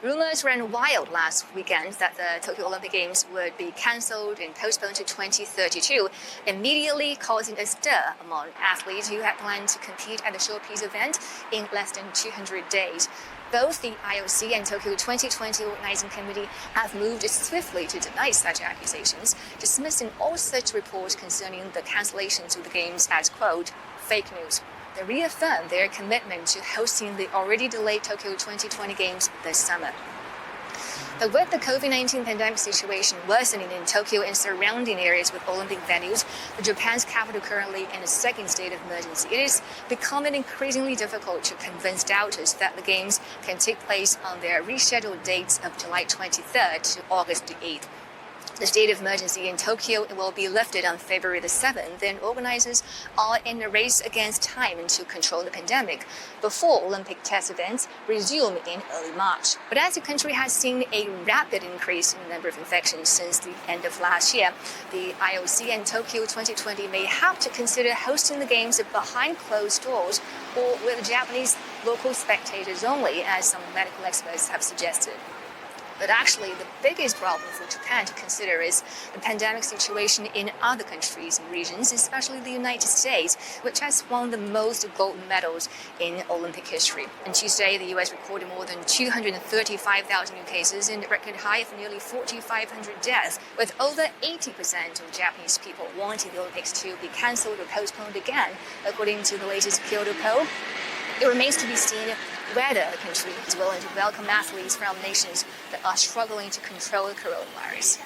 Rumors ran wild last weekend that the Tokyo Olympic Games would be cancelled and postponed to 2032, immediately causing a stir among athletes who had planned to compete at the showpiece event in less than 200 days. Both the IOC and Tokyo 2020 Organizing Committee have moved swiftly to deny such accusations, dismissing all such reports concerning the cancellations of the Games as, quote, fake news. They reaffirmed their commitment to hosting the already delayed Tokyo 2020 Games this summer. But with the COVID-19 pandemic situation worsening in Tokyo and surrounding areas with Olympic venues, with Japan's capital currently in a second state of emergency, it is becoming increasingly difficult to convince doubters that the Games can take place on their rescheduled dates of July 23rd to August 8th. The state of emergency in Tokyo will be lifted on February the 7th, and organizers are in a race against time to control the pandemic before Olympic test events resume in early March. But as the country has seen a rapid increase in the number of infections since the end of last year, the IOC and Tokyo 2020 may have to consider hosting the Games behind closed doors or with Japanese local spectators only, as some medical experts have suggested. But actually, the biggest problem for Japan to consider is the pandemic situation in other countries and regions, especially the United States, which has won the most gold medals in Olympic history. On Tuesday, the U.S. recorded more than 235,000 new cases and a record high of nearly 4,500 deaths, with over 80% of Japanese people wanting the Olympics to be cancelled or postponed again, according to the latest Kyoto poll. It remains to be seen whether the country is willing to welcome athletes from nations that are struggling to control the coronavirus.